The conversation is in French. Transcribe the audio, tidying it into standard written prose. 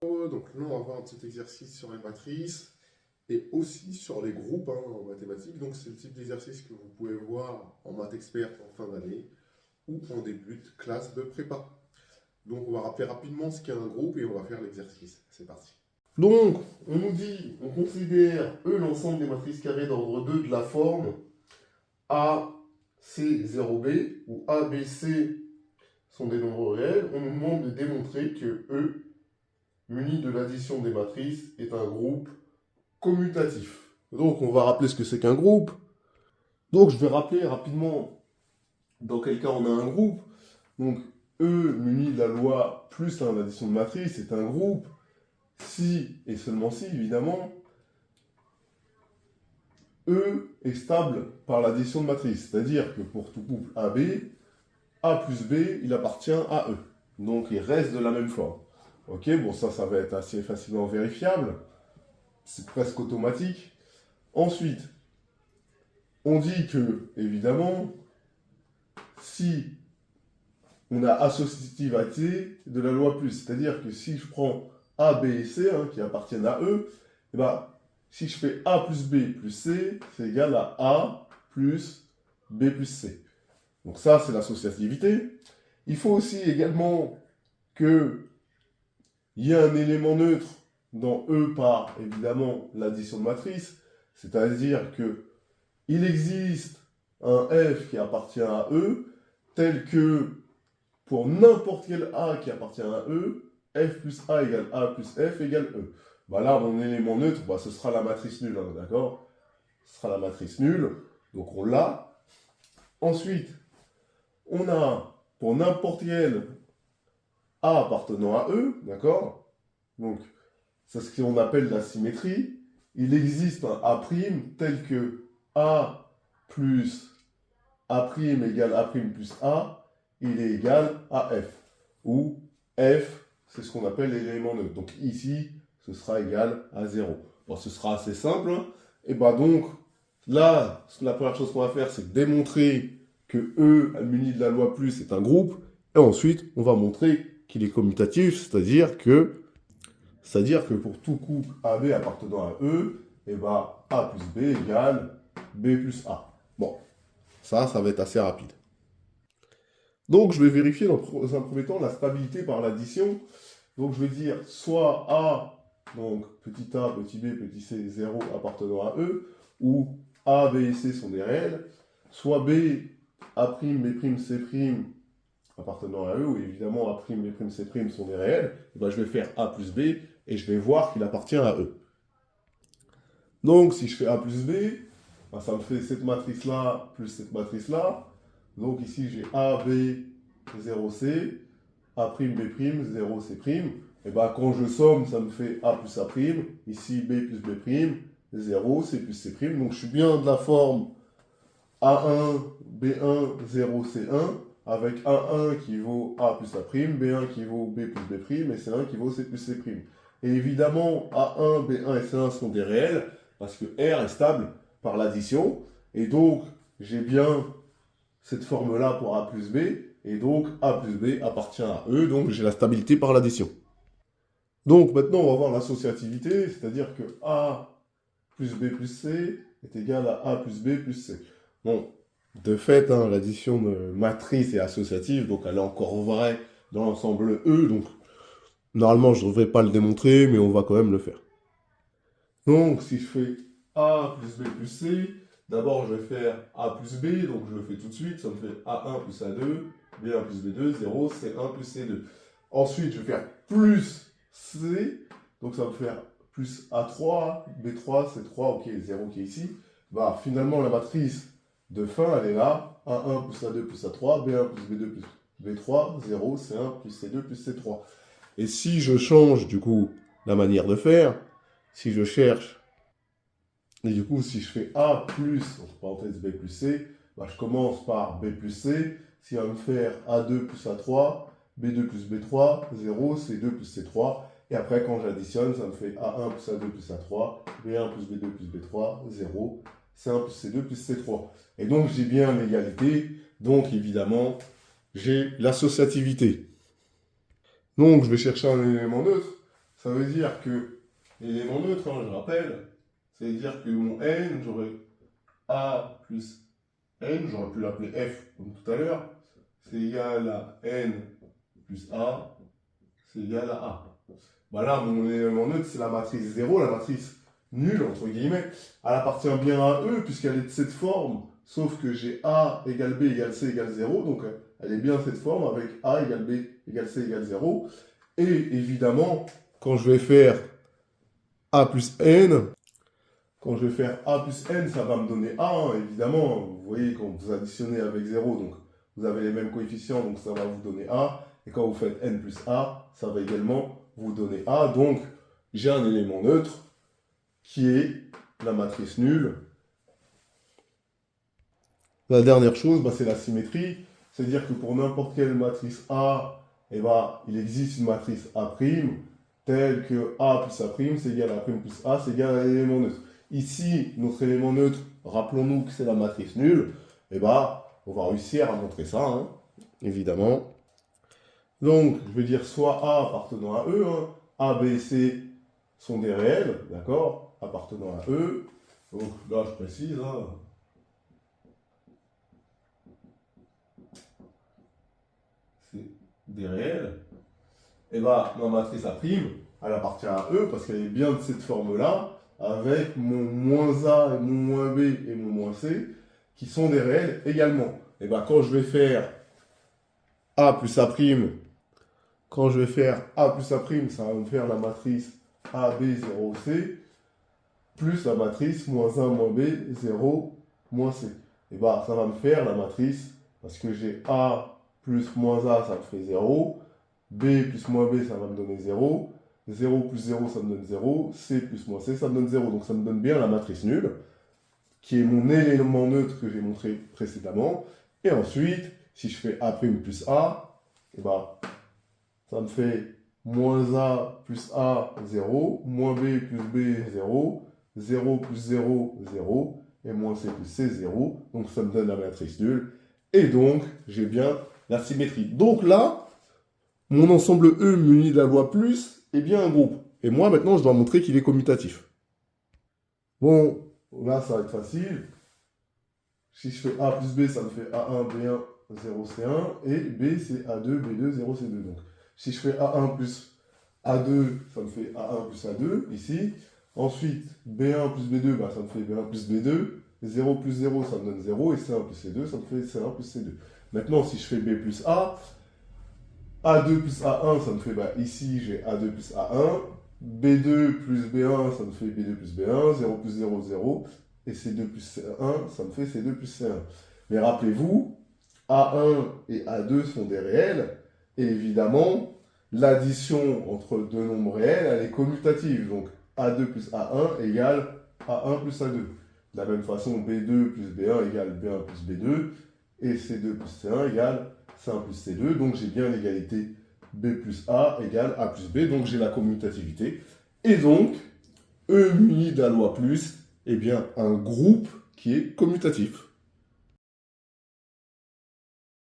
Donc là, on va voir un petit exercice sur les matrices et aussi sur les groupes en mathématiques. Donc c'est le type d'exercice que vous pouvez voir en maths expert en fin d'année ou en début de classe de prépa. Donc on va rappeler rapidement ce qu'est un groupe et on va faire l'exercice. C'est parti. Donc, on nous dit, on considère l'ensemble des matrices carrées d'ordre 2 de la forme AC0B, où A, B, C sont des nombres réels. On nous demande de démontrer que E, muni de l'addition des matrices, est un groupe commutatif. Donc, on va rappeler ce que c'est qu'un groupe. Donc, je vais rappeler rapidement dans quel cas on a un groupe. Donc, E muni de la loi plus l'addition de matrices est un groupe. Si, et seulement si, évidemment, E est stable par l'addition de matrices. C'est-à-dire que pour tout couple AB, A plus B, il appartient à E. Donc, il reste de la même forme. Ok, bon, ça va être assez facilement vérifiable. C'est presque automatique. Ensuite, on dit que, évidemment, si on a associativité de la loi plus, c'est-à-dire que si je prends A, B et C, qui appartiennent à E, et ben, si je fais A plus B plus C, c'est égal à A plus B plus C. Donc ça, c'est l'associativité. Il faut aussi également qu'il y ait un élément neutre dans E par, évidemment, l'addition de matrices, c'est-à-dire que il existe un F qui appartient à E, tel que pour n'importe quel A qui appartient à E, F plus A égale A plus F égale E. Bah là, mon élément neutre, ce sera la matrice nulle, d'accord? Ce sera la matrice nulle, donc on l'a. Ensuite, on a pour n'importe quel A appartenant à E, d'accord? Donc, c'est ce qu'on appelle la symétrie. Il existe un A' tel que A plus A' égale A' plus A, il est égal à F. Où F, c'est ce qu'on appelle l'élément neutre. Donc ici, ce sera égal à 0. Bon, ce sera assez simple. Et bah donc, là, la première chose qu'on va faire, c'est démontrer que E, muni de la loi plus, est un groupe. Et ensuite, on va montrer qu'il est commutatif, c'est-à-dire que pour tout couple AB appartenant à E, et bah A plus B égale B plus A. Bon, ça va être assez rapide. Donc, je vais vérifier dans un premier temps la stabilité par l'addition. Donc, je vais dire soit A, donc petit a, petit b, petit c, 0 appartenant à E, ou A, B et C sont des réels, soit B, A', B', C' appartenant à E, ou évidemment A', B', C' sont des réels, et ben, je vais faire A plus B, et je vais voir qu'il appartient à E. Donc, si je fais A plus B, ben, ça me fait cette matrice-là plus cette matrice-là. Donc ici, j'ai A, B, 0C, A', B', 0, C'. Et bien, quand je somme, ça me fait A plus A', ici B plus B', 0, C plus C'. Donc je suis bien de la forme A1, B1, 0, C1, avec A1 qui vaut A plus A', B1 qui vaut B plus B', et C1 qui vaut C plus C'. Et évidemment, A1, B1 et C1 sont des réels, parce que R est stable par l'addition. Et donc, j'ai bien cette forme-là pour A plus B, et donc A plus B appartient à E, donc j'ai la stabilité par l'addition. Donc maintenant, on va voir l'associativité, c'est-à-dire que A plus B plus C est égal à A plus B plus C. Bon, de fait, l'addition de matrice est associative, donc elle est encore vraie dans l'ensemble E, donc normalement, je ne devrais pas le démontrer, mais on va quand même le faire. Donc, si je fais A plus B plus C, d'abord je vais faire A plus B, donc je le fais tout de suite, ça me fait A1 plus A2, B1 plus B2, 0, C1 plus C2. Ensuite, je vais faire plus C, donc ça va me faire plus A3, B3, C3, ok, 0 qui est ici. Bah, finalement, la matrice de fin, elle est là, A1 plus A2 plus A3, B1 plus B2 plus B3, 0, C1 plus C2 plus C3. Et si je change, du coup, la manière de faire, si je cherche, et du coup, si je fais A plus, entre parenthèses B plus C, bah, je commence par B plus C, ce qui va me faire A2 plus A3, B2 plus B3, 0, C2 plus C3, et après, quand j'additionne, ça me fait A1 plus A2 plus A3, B1 plus B2 plus B3, 0, C1 plus C2 plus C3. Et donc, j'ai bien l'égalité, donc évidemment, j'ai l'associativité. Donc, je vais chercher un élément neutre, ça veut dire que l'élément neutre, hein, je rappelle, ça veut dire que mon n, j'aurais a plus n, j'aurais pu l'appeler f comme tout à l'heure, c'est égal à n plus a, c'est égal à a. Bah là, mon élément neutre, c'est la matrice 0, la matrice nulle, entre guillemets. Elle appartient bien à E, puisqu'elle est de cette forme, sauf que j'ai a égale b égale c égale 0, donc elle est bien de cette forme, avec a égale b égale c égale 0. Et évidemment, quand je vais faire a plus n, ça va me donner a, hein, évidemment. Vous voyez, quand vous additionnez avec 0, donc vous avez les mêmes coefficients, donc ça va vous donner a. Et quand vous faites n plus a, ça va également vous donner a. Donc, j'ai un élément neutre qui est la matrice nulle. La dernière chose, c'est la symétrie. C'est-à-dire que pour n'importe quelle matrice A, il existe une matrice A', telle que A plus A', c'est égal à A' plus A, c'est égal à l'élément neutre. Ici, notre élément neutre, rappelons-nous que c'est la matrice nulle, on va réussir à montrer ça, hein, évidemment. Donc, je vais dire soit A appartenant à E, hein, A, B, C sont des réels, d'accord, appartenant à E. Donc là, je précise, hein, c'est des réels. Et ma matrice A', elle appartient à E parce qu'elle est bien de cette forme-là, avec mon moins A et mon moins B et mon moins C, qui sont des réels également. Et quand je vais faire A plus A', ça va me faire la matrice AB 0C, plus la matrice moins 1 moins B 0 moins C. Et ça va me faire la matrice, parce que j'ai A plus moins A, ça me fait 0, B plus moins B, ça va me donner 0, 0 plus 0, ça me donne 0, C plus moins C, ça me donne 0. Donc ça me donne bien la matrice nulle, qui est mon élément neutre que j'ai montré précédemment. Et ensuite, si je fais A' plus A, ça me fait moins A plus A, 0, moins B plus B, 0, 0 plus 0, 0, et moins C plus C, 0. Donc ça me donne la matrice nulle. Et donc, j'ai bien la symétrie. Donc là, mon ensemble E muni de la loi plus est bien un groupe. Et moi, maintenant, je dois montrer qu'il est commutatif. Bon, là, ça va être facile. Si je fais A plus B, ça me fait A1, B1, 0, C1. Et B, c'est A2, B2, 0, C2. Donc, si je fais A1 plus A2, ça me fait A1 plus A2, ici. Ensuite, B1 plus B2, ça me fait B1 plus B2. 0 plus 0, ça me donne 0. Et C1 plus C2, ça me fait C1 plus C2. Maintenant, si je fais B plus A, A2 plus A1, ça me fait, ici, j'ai A2 plus A1. B2 plus B1, ça me fait B2 plus B1. 0 plus 0, 0. Et C2 plus C1, ça me fait C2 plus C1. Mais rappelez-vous, A1 et A2 sont des réels. Et évidemment, l'addition entre deux nombres réels, elle est commutative. Donc, A2 plus A1 égale A1 plus A2. De la même façon, B2 plus B1 égale B1 plus B2. Et C2 plus C1 égale C1 plus C2. Donc, j'ai bien l'égalité B plus A égale A plus B. Donc, j'ai la commutativité. Et donc, E muni de la loi plus est bien un groupe qui est commutatif.